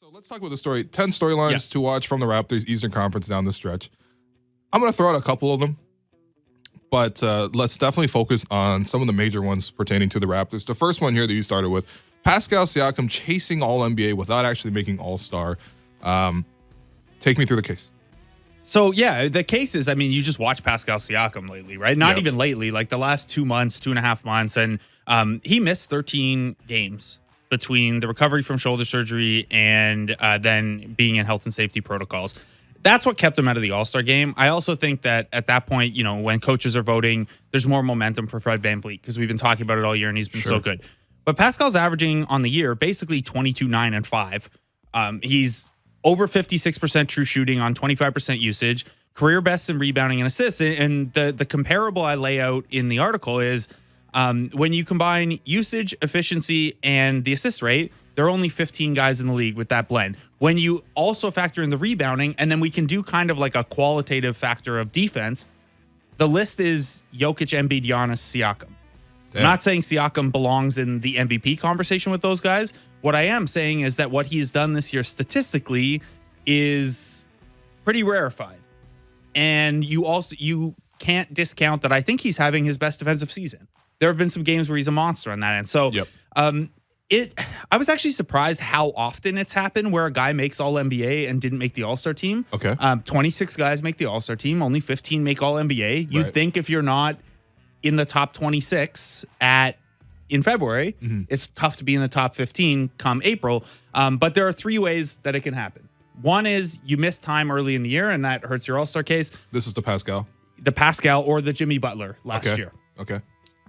So let's talk about the story. 10 storylines to watch from the Raptors Eastern Conference down the stretch. I'm going to throw out a couple of them, but let's definitely focus on some of the major ones pertaining to the Raptors. The first one here that you started with, Pascal Siakam chasing All-NBA without actually making All-Star. Take me through the case. So, yeah, the case is, I mean, you just watch Pascal Siakam lately, right? Not even lately, like the last 2 months, 2.5 months. And he missed 13 games between the recovery from shoulder surgery and then being in health and safety protocols. That's what kept him out of the All-Star game. I also think that at that point, you know, when coaches are voting, there's more momentum for Fred VanVleet because we've been talking about it all year and he's been so good. But Pascal's averaging on the year basically 22, 9, and 5. He's over 56% true shooting on 25% usage, career best in rebounding and assists. And the comparable I lay out in the article is when you combine usage, efficiency, and the assist rate, there are only 15 guys in the league with that blend. When you also factor in the rebounding, and then we can do kind of like a qualitative factor of defense, the list is Jokic, Embiid, Giannis, Siakam. I'm not saying Siakam belongs in the MVP conversation with those guys. What I am saying is that what he's done this year statistically is pretty rarefied. And you can't discount that I think he's having his best defensive season. There have been some games where he's a monster on that end. So I was actually surprised how often it's happened where a guy makes All-NBA and didn't make the All-Star team. 26 guys make the All-Star team. Only 15 make All-NBA. You'd think if you're not in the top 26 in February, it's tough to be in the top 15 come April. But there are 3 ways that it can happen. One is you miss time early in the year, and that hurts your All-Star case. This is the Pascal? The Pascal or the Jimmy Butler last year. Okay.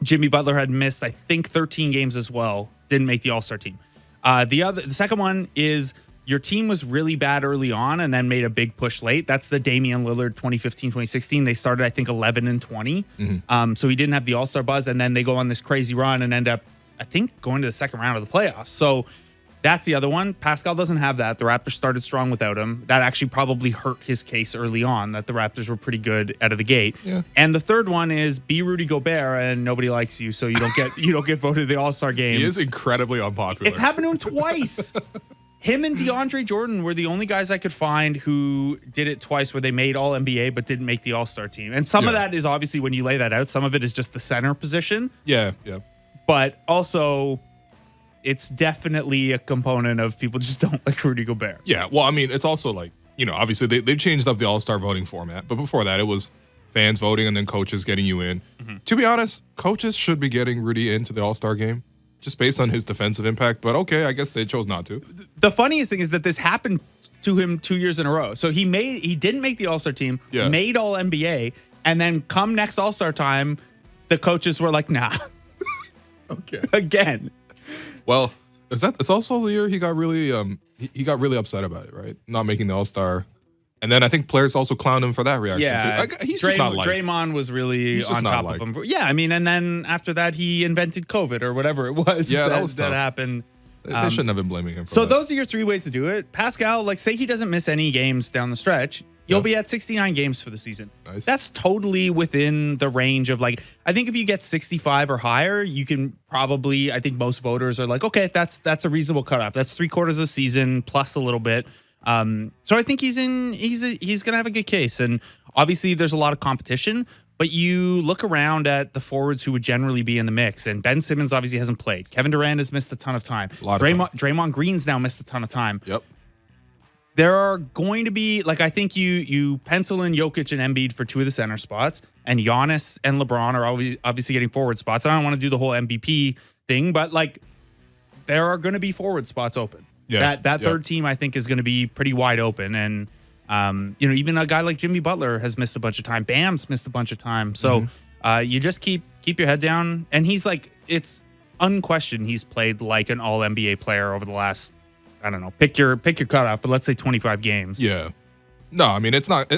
Jimmy Butler had missed, I think, 13 games as well. Didn't make the All-Star team. The second one is your team was really bad early on and then made a big push late. That's the Damian Lillard 2015-2016. They started, I think, 11-20. So he didn't have the All-Star buzz, and then they go on this crazy run and end up, I think, going to the second round of the playoffs. So that's the other one. Pascal doesn't have that. The Raptors started strong without him. That actually probably hurt his case early on, that the Raptors were pretty good out of the gate. Yeah. And the third one is be Rudy Gobert and nobody likes you, so you don't get voted to the All-Star game. He is incredibly unpopular. It's happened to him twice. Him and DeAndre Jordan were the only guys I could find who did it twice where they made All-NBA but didn't make the All-Star team. And some of that is obviously when you lay that out, some of it is just the center position. Yeah. But also, it's definitely a component of people just don't like Rudy Gobert. Yeah, well, I mean, it's also like, you know, obviously they changed up the All-Star voting format. But before that, it was fans voting and then coaches getting you in. To be honest, coaches should be getting Rudy into the All-Star game just based on his defensive impact. But okay, I guess they chose not to. The funniest thing is that this happened to him 2 years in a row. So he didn't make the All-Star team, made All-NBA, and then come next All-Star time, the coaches were like, nah. Okay. Again. Well, it's also the year he got really upset about it, right? Not making the All-Star. And then I think players also clowned him for that reaction. Yeah, too. He's just not liked. Draymond was really on top of him. Yeah, I mean, and then after that, he invented COVID or whatever it was. Yeah, that happened. They shouldn't have been blaming him for so that. Those are your 3 ways to do it. Pascal, like, say he doesn't miss any games down the stretch, you'll be at 69 games for the season. Nice. That's totally within the range of, like, I think if you get 65 or higher, you can probably, I think most voters are like, okay, that's a reasonable cutoff. That's 3/4 of the season plus a little bit. So I think he's going to have a good case. And obviously there's a lot of competition, but you look around at the forwards who would generally be in the mix, and Ben Simmons obviously hasn't played. Kevin Durant has missed a ton of time. Draymond Green's now missed a ton of time. Yep. There are going to be, like, I think you pencil in Jokic and Embiid for 2 of the center spots, and Giannis and LeBron are obviously getting forward spots. I don't want to do the whole MVP thing, but, like, there are going to be forward spots open. Yeah, that third team, I think, is going to be pretty wide open. And, even a guy like Jimmy Butler has missed a bunch of time. Bam's missed a bunch of time. So you just keep your head down. And he's like, it's unquestioned he's played like an All-NBA player over the last, I don't know, pick your cutoff, but let's say 25 games. Yeah. No, I mean, it's not.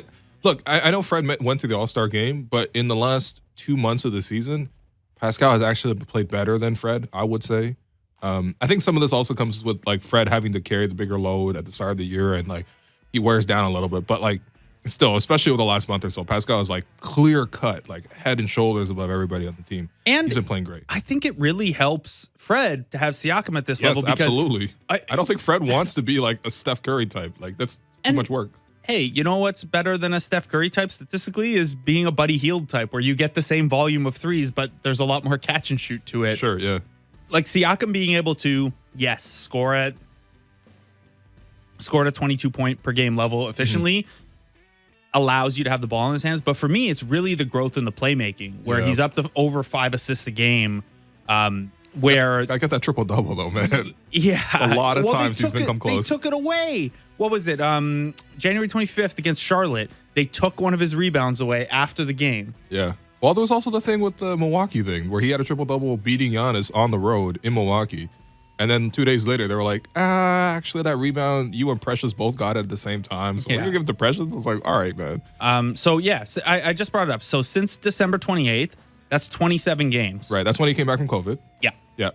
Look, I know Fred went to the All-Star game, but in the last 2 months of the season, Pascal has actually played better than Fred, I would say. I think some of this also comes with, like, Fred having to carry the bigger load at the start of the year, and, like, he wears down a little bit. But, like, Still, especially over the last month or so, Pascal is like clear cut, like head and shoulders above everybody on the team. And he's been playing great. I think it really helps Fred to have Siakam at this level. Because absolutely. I don't think Fred wants to be like a Steph Curry type. Like that's too much work. Hey, you know what's better than a Steph Curry type statistically is being a Buddy Hield type, where you get the same volume of threes, but there's a lot more catch and shoot to it. Sure, yeah. Like Siakam being able to, yes, score at 22 point per game level efficiently. Allows you to have the ball in his hands. But for me, it's really the growth in the playmaking, where he's up to over 5 assists a game. Where I got that triple double though, man. Yeah, a lot of times he's been come close. They took it away. What was it? January 25th against Charlotte. They took one of his rebounds away after the game. Yeah. Well, there was also the thing with the Milwaukee thing where he had a triple double beating Giannis on the road in Milwaukee. And then 2 days later, they were like, actually, that rebound, you and Precious both got it at the same time. So we're going to give it to Precious? It's like, all right, man. So, yes, I just brought it up. So since December 28th, that's 27 games. Right. That's when he came back from COVID. Yeah. Yeah.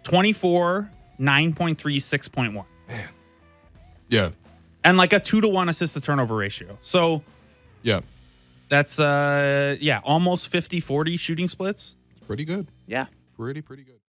24, 9.3, 6.1. Man. Yeah. And like a 2-to-1 assist to turnover ratio. So, yeah. That's, almost 50-40 shooting splits. It's pretty good. Yeah. Pretty good.